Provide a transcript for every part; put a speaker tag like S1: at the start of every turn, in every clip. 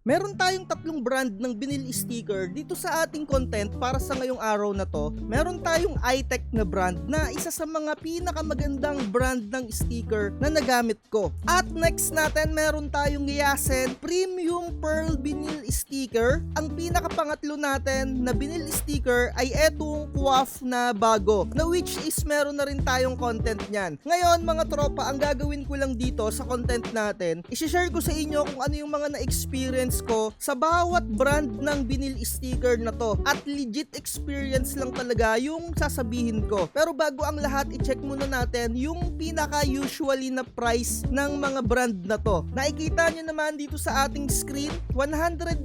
S1: Meron tayong tatlong brand ng vinyl sticker dito sa ating content para sa ngayong araw na to. Meron tayong iTech na brand na isa sa mga pinakamagandang brand ng sticker na nagamit ko. At next natin meron tayong Yasen Premium Pearl Vinyl Sticker. Ang pinakapangatlo natin na vinyl sticker ay etong Quaff na bago, na which is meron na rin tayong content niyan. Ngayon mga tropa, ang gagawin ko lang dito sa content natin, i-share ko sa inyo kung ano yung mga na-experience ko sa bawat brand ng vinyl sticker na to, at legit experience lang talaga yung sasabihin ko. Pero bago ang lahat, i-check muna natin yung pinaka usually na price ng mga brand na to. Nakikita nyo naman dito sa ating screen, 195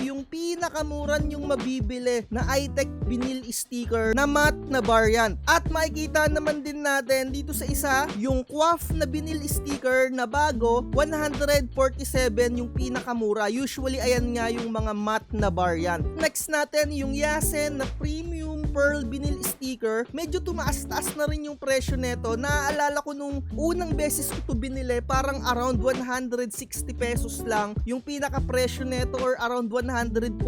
S1: yung pinakamuran yung mabibili na iTech vinyl sticker na matte na variant. At makikita naman din natin dito sa isa yung Quaff na vinyl sticker na bago, 147 yung pinakamura. Usually ayan nga yung mga matte na variant. Next natin yung Yasen na Premium Pearl Vinyl Sticker. Medyo tumaas-taas na rin yung presyo neto. Naaalala ko nung unang beses ko to binili, parang around 160 pesos lang yung pinaka presyo neto, or around 140,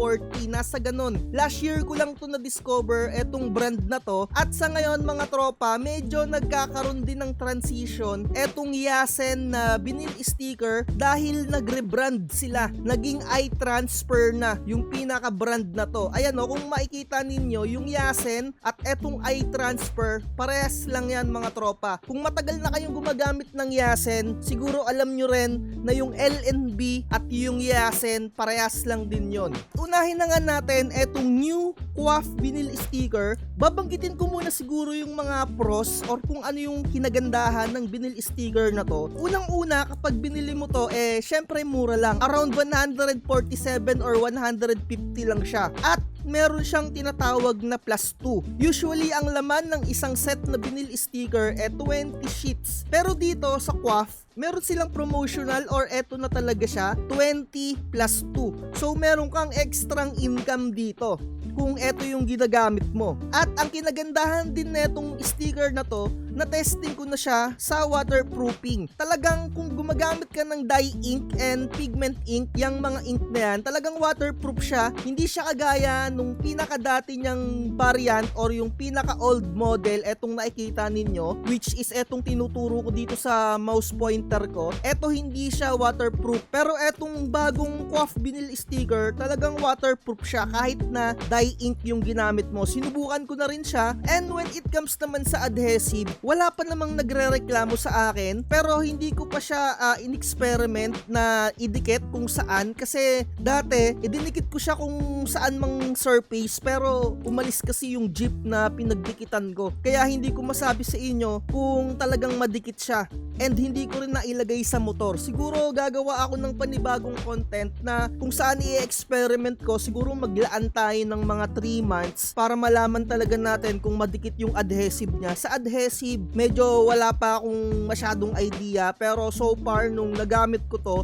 S1: nasa ganun. Last year ko lang to na-discover etong brand na to, at sa ngayon mga tropa, medyo nagkakaroon din ng transition etong Yasen na vinyl sticker dahil nag-rebrand sila. Naging iTransfer na yung pinaka-brand na to. Ayan o, kung makikita ninyo yung Yasen at etong iTransfer, parehas lang yan mga tropa. Kung matagal na kayong gumagamit ng Yasen, siguro alam nyo rin na yung LNB at yung Yasen, parehas lang din yon. Unahin na nga natin etong new Quaff vinyl sticker. Babanggitin ko muna siguro yung mga pros or kung ano yung kinagandahan ng vinyl sticker na to. Unang-una, kapag binili mo to, syempre mura lang. Around 147 or 150 lang siya. At meron siyang tinatawag na plus 2. Usually, ang laman ng isang set na vinyl sticker 20 sheets. Pero dito sa Quaff, meron silang promotional, or eto na talaga siya, 20 plus 2. So, meron kang extrang income dito kung eto yung ginagamit mo. At ang kinagandahan din netong sticker na to, na-testing ko na siya sa waterproofing. Talagang kung gumagamit ka ng dye ink and pigment ink, yung mga ink na yan, talagang waterproof siya. Hindi siya kagaya nung pinakadati niyang variant or yung pinaka-old model, etong nakikita ninyo, which is etong tinuturo ko dito sa mouse pointer ko. Eto hindi siya waterproof. Pero etong bagong Quaff vinyl sticker, talagang waterproof siya kahit na dye ink yung ginamit mo. Sinubukan ko na rin siya, and when it comes naman sa adhesive, wala pa namang nagre-reklamo sa akin, pero hindi ko pa siya in-experiment na idikit kung saan, kasi dati idinikit ko siya kung saan mang surface, pero umalis kasi yung jeep na pinagdikitan ko, kaya hindi ko masabi sa inyo kung talagang madikit siya, and hindi ko rin nailagay sa motor. Siguro gagawa ako ng panibagong content na kung saan i-experiment ko. Siguro maglaan tayo ng mga 3 months para malaman talaga natin kung madikit yung adhesive niya. Sa adhesive, medyo wala pa akong masyadong idea, pero so far nung nagamit ko to,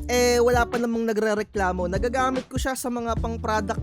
S1: wala pa namang nagre-reklamo. Nagagamit ko siya sa mga pang product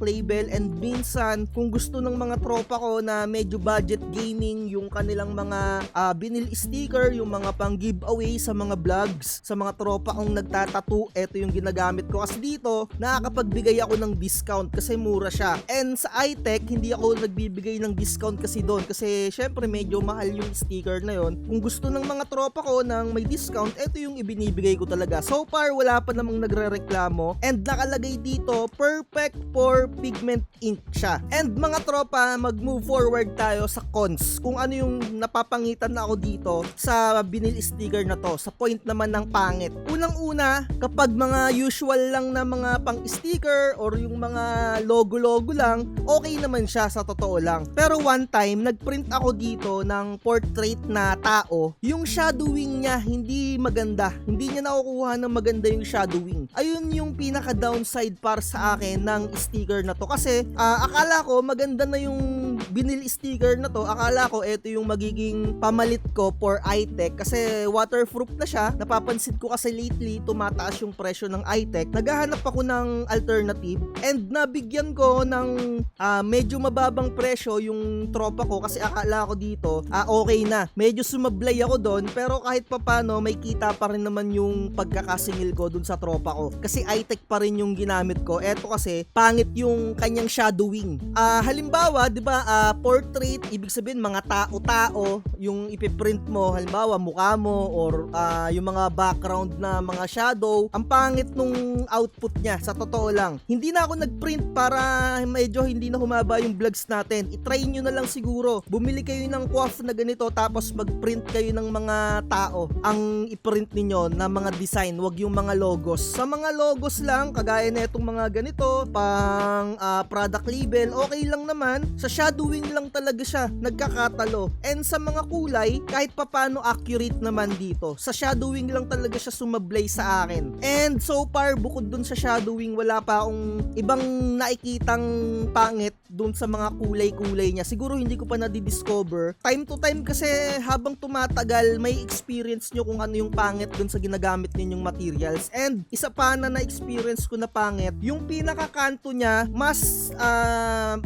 S1: label, and minsan kung gusto ng mga tropa ko na medyo budget gaming, yung kanilang mga vinyl sticker, yung mga pang giveaway sa mga vlogs, sa mga tropa kong nagtatattoo, eto yung ginagamit ko. Kasi dito, nakakapagbigay ako ng discount kasi mura siya. And sa iTech, hindi ako nagbibigay ng discount kasi doon, kasi syempre medyo mahal yung sticker na yon. Kung gusto ng mga tropa ko ng may discount, eto yung ibinibigay ko talaga. So far, wala pa namang nagre-reklamo, and nakalagay dito, perfect for pigment ink siya. And mga tropa, mag-move forward tayo sa cons. Kung ano yung napapangitan na ako dito sa vinyl sticker na to, sa point naman ng pangit. Unang-una, kapag mga usual lang na mga pang-sticker or yung mga logo-logo lang, okay naman siya sa totoo lang. Pero one time, nagprint ako dito ng portrait na tao. Yung shadowing niya, hindi maganda. Hindi niya nakukuha ng maganda yung shadowing. Ayun yung pinaka-downside para sa akin ng sticker na to. Kasi, akala ko maganda na yung vinyl sticker na to, akala ko ito yung magiging pamalit ko for iTech kasi waterproof na siya. Napapansin ko kasi lately tumataas yung presyo ng iTech. Naghahanap ako ng alternative and nabigyan ko ng medyo mababang presyo yung tropa ko kasi akala ko dito okay na. Medyo sumablay ako doon pero kahit papano may kita pa rin naman yung pagkakasingil ko dun sa tropa ko. Kasi iTech pa rin yung ginamit ko. Eto kasi pangit yung kanyang shadowing. Halimbawa, 'di ba, portrait, ibig sabihin mga tao-tao yung ipiprint mo, halimbawa mukha mo or yung mga background na mga shadow. Ang pangit nung output niya, sa totoo lang. Hindi na ako nagprint para medyo hindi na humaba yung vlogs natin. I-try nyo na lang siguro. Bumili kayo ng coif na ganito tapos mag-print kayo ng mga tao. Ang i-print niyo na mga design, wag yung mga logos. Sa mga logos lang, kagaya na itong mga ganito, pang product label, okay lang naman. Sa shadowing lang talaga siya nagkakatalo. And sa mga kulay, kahit papano accurate naman dito. Sa shadowing lang talaga siya sumablay sa akin. And so far, bukod dun sa shadowing, wala pa akong ibang nakikitang pangit dun sa mga kulay-kulay niya. Siguro hindi ko pa na-discover. Time to time kasi habang tumatagal, may experience nyo kung ano yung pangit dun sa ginagamit ninyong materials. And isa pa na na-experience ko na pangit, yung pinakakanto niya, mas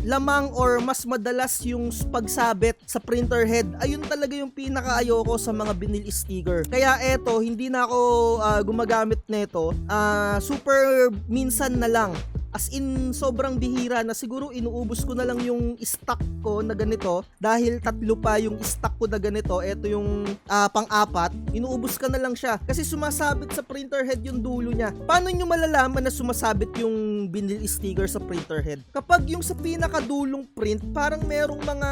S1: lamang or mas madalas yung pagsabit sa printer head. Ayun talaga yung pinakaayoko sa mga vinyl sticker. Kaya eto, hindi na ako gumagamit nito. Super minsan na lang. As in, sobrang bihira na, siguro inuubos ko na lang yung stock ko na ganito dahil 3 pa yung stock ko na ganito. Ito yung pang-4, inuubos ka na lang siya kasi sumasabit sa printer head yung dulo niya. Paano nyo malalaman na sumasabit yung vinyl sticker sa printer head? Kapag yung sa pinakadulong print, parang merong mga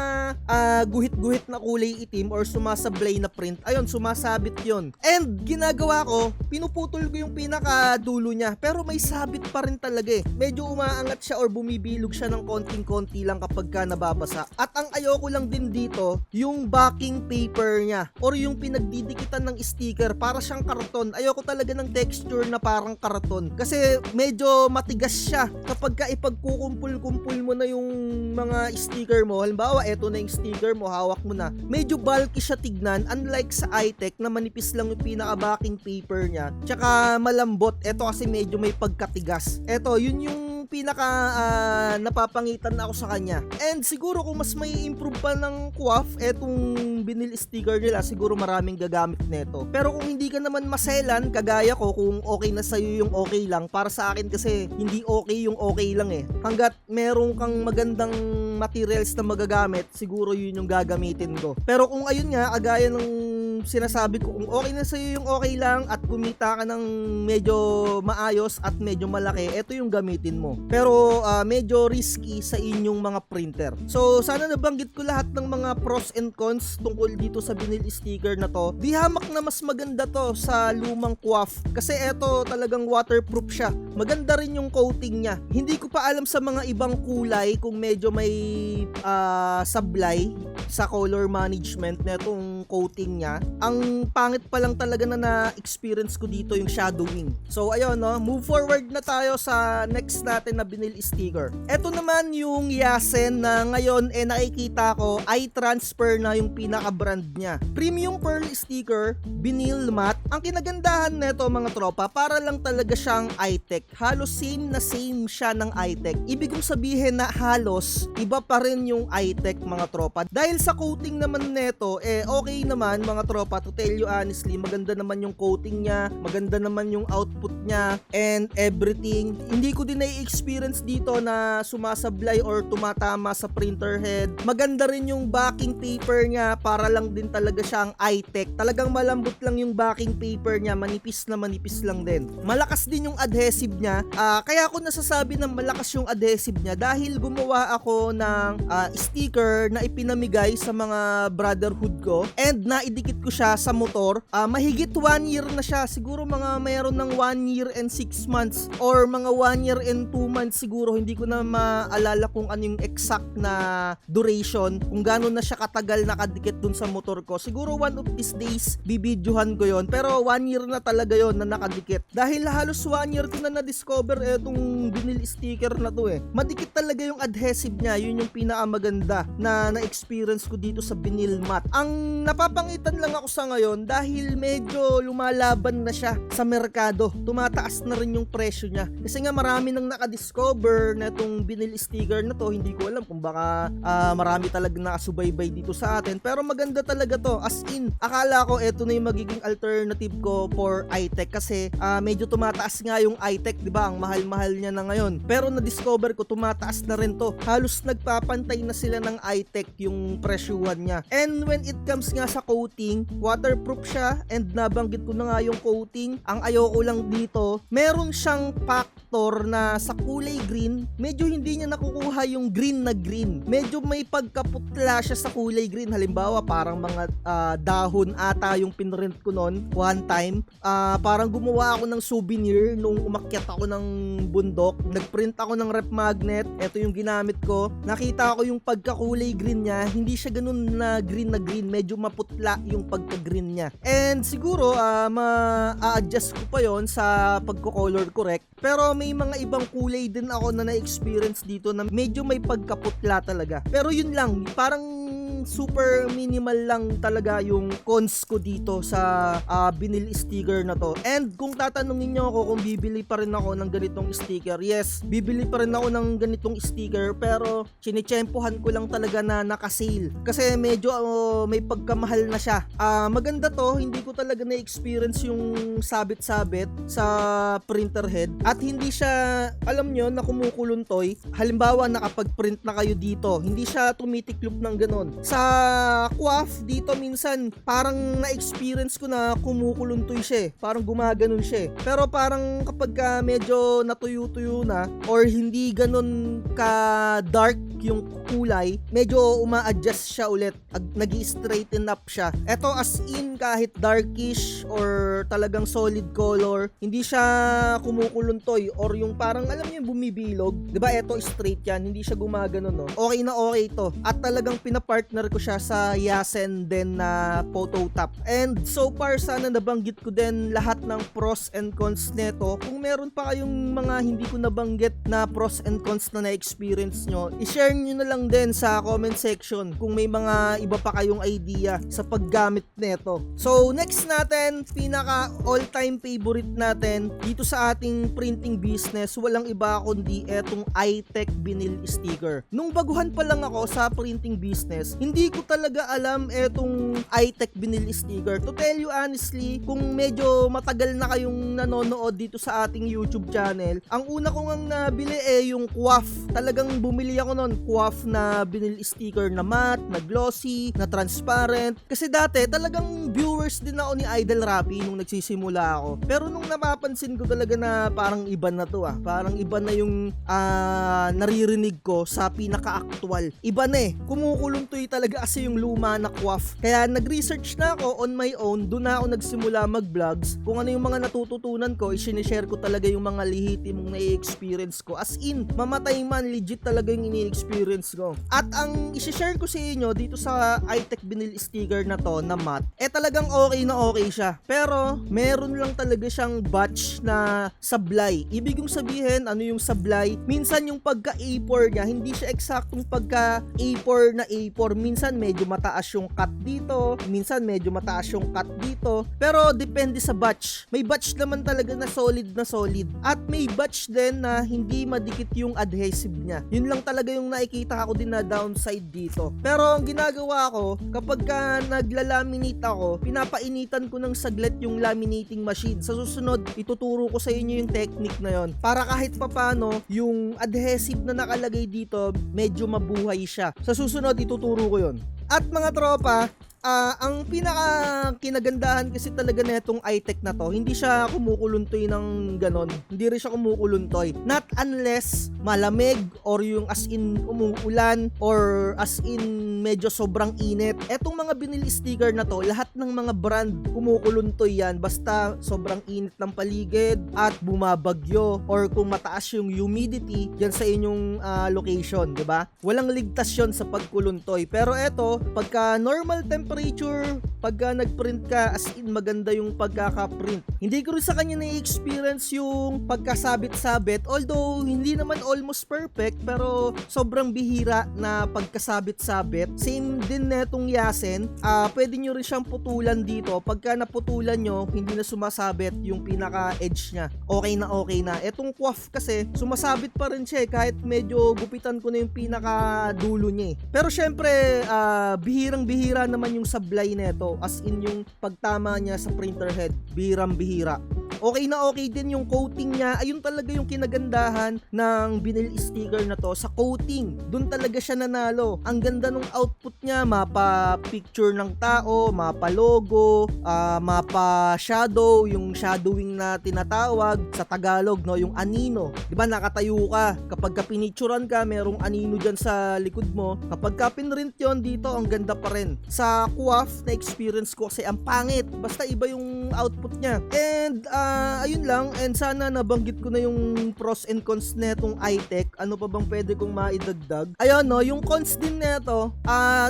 S1: guhit-guhit na kulay itim or sumasablay na print, ayun, sumasabit yon. And ginagawa ko, pinuputol ko yung pinakadulo niya pero may sabit pa rin talaga eh. Medyo umaangat siya or bumibilog siya ng konting-konti lang kapag ka nababasa. At ang ayoko lang din dito, yung backing paper niya or yung pinagdidikitan ng sticker, para siyang karton. Ayoko talaga ng texture na parang karton kasi medyo matigas siya kapag ka ipagkukumpul-kumpul mo na yung mga sticker mo. Halimbawa, eto na yung sticker mo, hawak mo na. Medyo bulky siya tignan, unlike sa iTech na manipis lang yung pinaka-backing paper niya. Tsaka malambot. Eto kasi medyo may pagkatigas. Eto, yun yung pinaka napapangitan na ako sa kanya. And siguro kung mas may improve pa ng coif etong vinyl sticker nila, siguro maraming gagamit nito. Pero kung hindi ka naman maselan kagaya ko, kung okay na sa'yo yung okay lang, para sa akin kasi hindi okay yung okay lang eh. Hanggat meron kang magandang materials na magagamit, siguro yun yung gagamitin ko. Pero kung ayun nga, agaya ng sinasabi ko, kung okay na sa'yo yung okay lang at kumita ka ng medyo maayos at medyo malaki, ito yung gamitin mo. Pero medyo risky sa inyong mga printer. So sana nabanggit ko lahat ng mga pros and cons tungkol dito sa vinyl sticker na to. Di hamak na mas maganda to sa lumang coif kasi ito talagang waterproof siya. Maganda rin yung coating niya. Hindi ko pa alam sa mga ibang kulay kung medyo may sablay sa color management na itong coating niya. Ang pangit pa lang talaga na na-experience ko dito yung shadowing. So ayun no, move forward na tayo sa next natin na vinyl sticker. Ito naman yung Yasen na ngayon nakikita ko ay transfer na yung pinaka-brand niya. Premium pearl sticker, vinyl matte. Ang kinagandahan nito mga tropa, para lang talaga siyang iTech. Halos same na same siya ng iTech. Ibig kong sabihin na halos iba pa rin yung iTech mga tropa. Dahil sa coating naman nito, okay naman mga tropa, to tell you honestly, maganda naman yung coating niya, maganda naman yung output niya and everything. Hindi ko din na-experience dito na sumasablay or tumatama sa printer head. Maganda rin yung backing paper niya, para lang din talaga siyang iTech. Talagang malambot lang yung backing paper niya, manipis lang din. Malakas din yung adhesive niya. Kaya ako nasasabi na malakas yung adhesive niya dahil gumawa ako ng sticker na ipinamigay sa mga brotherhood ko and naidikit ko siya sa motor. Mahigit 1 year na siya. Siguro mga mayroon ng 1 year and 6 months or mga 1 year and 2 months siguro. Hindi ko na maalala kung ano yung exact na duration, kung gano'n na siya katagal nakadikit dun sa motor ko. Siguro one of these days bibidyohan ko yon. Pero pero 1 year na talaga yon na nakadikit. Dahil halos 1 year ko na na-discover etong vinyl sticker na to eh. Madikit talaga yung adhesive niya, yun yung pinakamaganda na na-experience ko dito sa vinyl mat. Ang napapangitan lang ako sa ngayon dahil medyo lumalaban na siya sa merkado. Tumataas na rin yung presyo niya. Kasi nga marami nang nakadiscover na itong vinyl sticker na to. Hindi ko alam kung baka marami talaga nakasubaybay dito sa atin. Pero maganda talaga to. As in, akala ko ito na yung magiging alternative ko for iTech kasi medyo tumataas nga yung iTech, di ba? Ang mahal-mahal niya na ngayon. Pero na-discover ko tumataas na rin to. Halos nagpapantay na sila ng iTech yung presyuhan niya. And when it comes nga sa coating, waterproof siya and nabanggit ko na nga yung coating. Ang ayoko lang dito, meron siyang factor na sa kulay green, medyo hindi niya nakukuha yung green na green. Medyo may pagkaputla siya sa kulay green. Halimbawa, parang mga dahon ata yung pinrint ko noon one time. Parang gumawa ako ng souvenir nung umakyat ako ng bundok. Nagprint ako ng rep magnet. Ito yung ginamit ko. Nakita ko yung pagkakulay green niya. Hindi siya ganun na green na green. Medyo maputla yung pagka-green niya. And siguro, ma-adjust ko pa yon sa pagko-color correct. Pero may mga ibang kulay din ako na na-experience dito na medyo may pagkaputla talaga. Pero yun lang, parang super minimal lang talaga yung cons ko dito sa vinyl sticker na to. And kung tatanungin nyo ako kung bibili pa rin ako ng ganitong sticker, yes, bibili pa rin ako ng ganitong sticker, pero chinitsempohan ko lang talaga na naka-sale kasi medyo may pagkamahal na siya. Maganda to, hindi ko talaga na-experience yung sabit-sabit sa printer head at hindi siya, alam nyo, na kumukuluntoy. Halimbawa, nakapag-print na kayo dito, hindi siya tumitiklop ng ganon. Sa QWAF dito minsan parang na-experience ko na kumukuluntoy siya eh. Parang gumaganon siya eh. Pero parang kapag medyo natuyo-tuyo na or hindi ganon ka dark yung kulay, medyo uma-adjust siya ulit. Nag-i-straighten up siya. Eto as in kahit darkish or talagang solid color, hindi siya kumukuluntoy or yung parang alam niyo yung bumibilog. 'Di ba? Eto straight yan, hindi siya gumaganon no. Okay na okay to. At talagang pinapartner ko siya sa Yasen din na photo top. And so far sana nabanggit ko din lahat ng pros and cons nito. Kung meron pa kayong mga hindi ko nabanggit na pros and cons na na-experience nyo, i-share nyo na lang din sa comment section kung may mga iba pa kayong idea sa paggamit nito. So next natin, pinaka all-time favorite natin dito sa ating printing business, walang iba kundi etong iTech vinyl sticker. Nung baguhan pa lang ako sa printing business, hindi ko talaga alam etong iTech vinyl sticker. To tell you honestly, kung medyo matagal na kayong nanonood dito sa ating YouTube channel, ang una ko ngang nabili yung QWAF. Talagang bumili ako noon, QWAF na vinyl sticker na matte, na glossy, na transparent. Kasi dati talagang viewers din ako ni Idol Rapi nung nagsisimula ako. Pero nung napapansin ko talaga na parang iba na to parang iba na yung naririnig ko sa pinaka-actual. Iba na kumukuluntoy talaga kasi yung luma na QWAF. Kaya nag-research na ako on my own, doon na ako nagsimula mag-vlogs. Kung ano yung mga natututunan ko, i-share ko talaga yung mga lihitimong na-experience ko. As in, mamatay man, legit talaga yung ini-experience ko. At ang i-share ko sa inyo dito sa iTech vinyl sticker na to, na matte, talagang okay siya. Pero, meron lang talaga siyang batch na sablay. Ibig kong sabihin, ano yung sablay? Minsan yung pagka A4 niya, hindi siya eksaktong pagka A4 na A4. Minsan medyo mataas yung cut dito, minsan medyo mataas yung cut dito. Pero depende sa batch. May batch naman talaga na solid na solid. At may batch din na hindi madikit yung adhesive niya. Yun lang talaga yung nakikita ko din na downside dito. Pero ang ginagawa ko, kapag naglalaminate ako, pinapainitan ko ng saglit yung laminating machine. Sa susunod, ituturo ko sa inyo yung technique na yon para kahit papano yung adhesive na nakalagay dito medyo mabuhay siya. Sa susunod, ituturo ko yon. At mga tropa, ang pinaka kinagandahan kasi talaga netong iTech na to, hindi siya kumukuluntoy ng ganon. Hindi rin siya kumukuluntoy. Not unless malamig or yung as in umuulan or as in medyo sobrang init. Etong mga vinyl sticker na to, lahat ng mga brand kumukuluntoy yan basta sobrang init ng paligid at bumabagyo or kung mataas yung humidity diyan sa inyong location, 'di ba? Walang ligtas 'yon sa pagkuluntoy. Pero eto, pagka normal temperature temperature pagka nagprint ka, as in maganda yung pagkaka-print. Hindi ko rin sa kanya na-experience yung pagkasabit-sabit, although hindi naman almost perfect, pero sobrang bihira na pagkasabit-sabit. Same din netong Yasen, pwede nyo rin siyang putulan dito. Pagka naputulan nyo, hindi na sumasabit yung pinaka-edge nya. Okay na okay na. Etong Quaff kasi, sumasabit pa rin siya kahit medyo gupitan ko na yung pinaka-dulo niya Pero syempre, bihirang-bihira naman yung sablay neto, as in yung pagtama niya sa printer head, bihirang-bihira. Okay na okay din yung coating niya. Ayun talaga yung kinagandahan ng vinyl sticker na to, sa coating. Doon talaga siya nanalo. Ang ganda ng output niya, mapa picture ng tao, mapa logo, mapa shadow, yung shadowing na tinatawag sa Tagalog, no, yung anino. 'Di ba nakatayo ka, kapag ka pinicturean ka, merong anino diyan sa likod mo. Kapag ka pinrint 'yon dito, ang ganda pa rin. Sa Quaff na experience ko kasi ang pangit. Basta iba yung output niya. And ayun lang, and sana nabanggit ko na yung pros and cons netong iTech. Ano pa bang pwede kong maidagdag? Ayun no, yung cons din neto,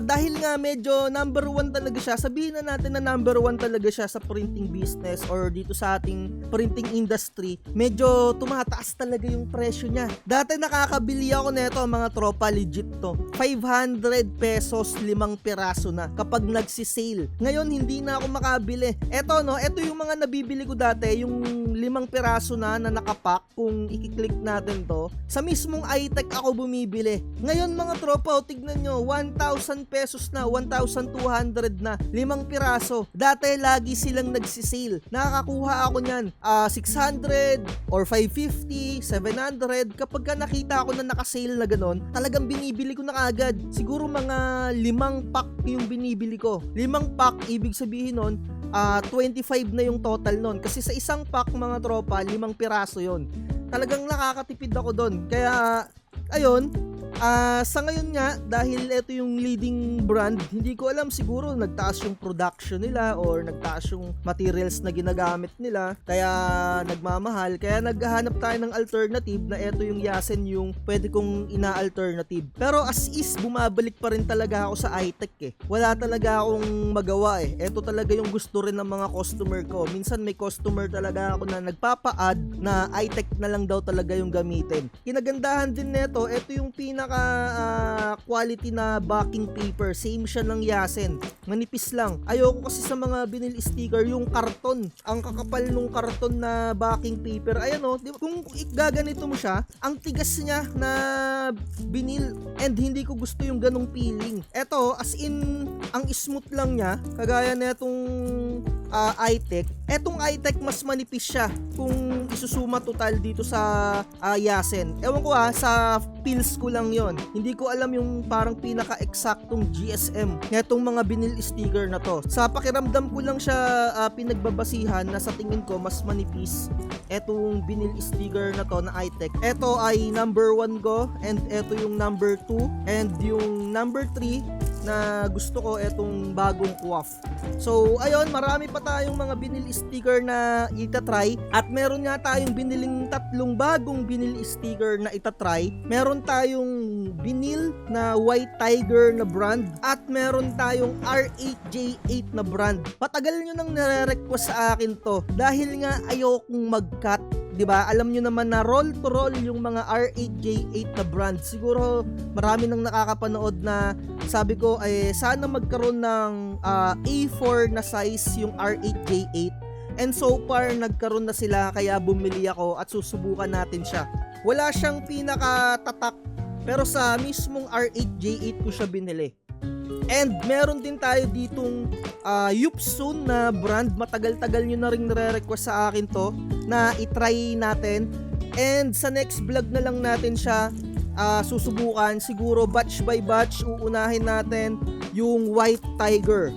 S1: dahil nga medyo number 1 talaga siya, sabihin na natin na number 1 talaga siya sa printing business or dito sa ating printing industry, medyo tumataas talaga yung presyo niya. Dati nakakabili ako neto, mga tropa, legit to, 500 pesos 5 piraso na kapag nagsisale. Ngayon hindi na ako makabili. Eto no, eto yung mga nabibili ko dati, yung 5 piraso na nakapack. Kung i-click natin to, sa mismong iTech ako bumibili. Ngayon mga tropa, tignan nyo, 1,000 pesos na, 1,200 na, 5 piraso. Dati lagi silang nagsisale. Nakakakuha ako nyan 600 or 550, 700. Kapag ka nakita ako na nakasale na ganon, talagang binibili ko na kagad. Siguro mga 5 pack yung binibili ko. 5 pack, ibig sabihin nun 25 na yung total nun. Kasi sa isang pack mga tropa, 5 piraso yon. Talagang nakakatipid ako doon. Kaya ayun, sa ngayon nga, dahil ito yung leading brand, hindi ko alam, siguro nagtaas yung production nila or nagtaas yung materials na ginagamit nila, kaya nagmamahal. Kaya naghahanap tayo ng alternative na ito yung Yasen yung pwede kong ina-alternative. Pero as is, bumabalik pa rin talaga ako sa iTech Wala talaga akong magawa Ito talaga yung gusto rin ng mga customer ko. Minsan may customer talaga ako na nagpapa-add na iTech na lang daw talaga yung gamitin. Kinagandahan din neto, ito yung quality na backing paper. Same siya ng Yasen. Manipis lang. Ayoko kasi sa mga vinyl sticker yung karton. Ang kakapal nung karton na backing paper. Ayan diba? Kung gaganito mo siya, ang tigas niya na vinyl, and hindi ko gusto yung ganong feeling. Eto, as in, ang smooth lang niya. Kagaya na itong iTech. Etong iTech mas manipis siya kung isusuma total dito sa Yasen. Ewan ko sa feels ko lang yon. Hindi ko alam yung parang pinaka-eksaktong GSM netong mga vinyl sticker na to. Sa pakiramdam ko lang siya pinagbabasihan na sa tingin ko mas manipis etong vinyl sticker na to na iTech. Eto ay number 1 ko, and eto yung number 2, and yung number 3 na gusto ko etong bagong Quaff. So ayun, marami pa tayong mga vinyl sticker na itatry, at meron nga tayong biniling 3 bagong vinyl sticker na itatry. Meron tayong vinyl na White Tiger na brand, at meron tayong R8J8 na brand. Patagal nyo nang nare-request sa akin to dahil nga ayokong mag-cut. 'Di ba? Alam niyo naman na roll to roll yung mga R8J8 na brand. Siguro marami nang nakakapanood na sabi ko sana magkaroon ng A4 na size yung R8J8. And so far nagkaroon na sila, kaya bumili ako at susubukan natin siya. Wala siyang pinakatatak, pero sa mismong R8J8 ko siya binili. And meron din tayo ditong Yupsoon na brand. Matagal-tagal nyo na rin nare-request sa akin to na itry natin. And sa next vlog na lang natin siya susubukan. Siguro batch by batch uunahin natin yung White Tiger.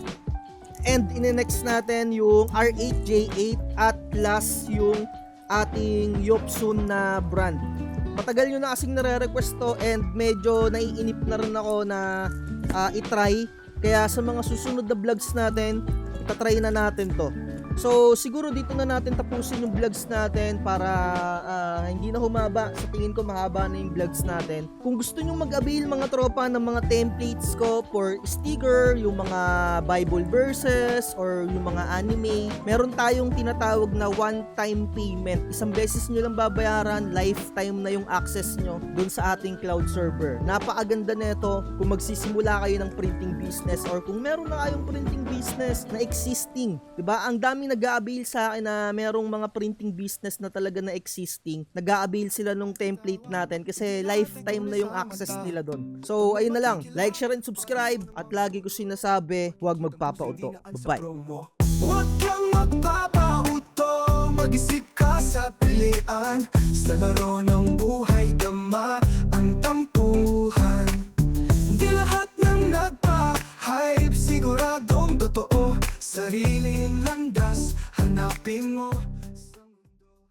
S1: And in-next natin yung R8J8, at last yung ating Yupsoon na brand. Matagal nyo na kasing nare-request to, and medyo naiinip na rin ako na itry. Kaya sa mga susunod na vlogs natin, itatry na natin to. So siguro dito na natin tapusin yung vlogs natin para hindi na humaba. Sa tingin ko mahaba na yung vlogs natin. Kung gusto nyo mag-avail mga tropa ng mga templates ko for sticker, yung mga Bible verses or yung mga anime, meron tayong tinatawag na one-time payment. Isang beses nyo lang babayaran, lifetime na yung access nyo dun sa ating cloud server. Napakaganda nito kung magsisimula kayo ng printing business or kung meron na kayong printing business na existing. Diba? Ang daming nag-a-avail sa akin na merong mga printing business na talaga na existing. Nag-a-avail sila nung template natin kasi lifetime na yung access nila doon. So, ayun na lang. Like, share, and subscribe. At lagi ko sinasabi, huwag magpapauto. Bye-bye.
S2: Huwag kang magpapauto, mag-isip ka sa pilian. Sa laro ng buhay, dama ang tampuhan. Di lahat ng nagpa-hype, siguradong totoo. Sariling landas, hanapin mo.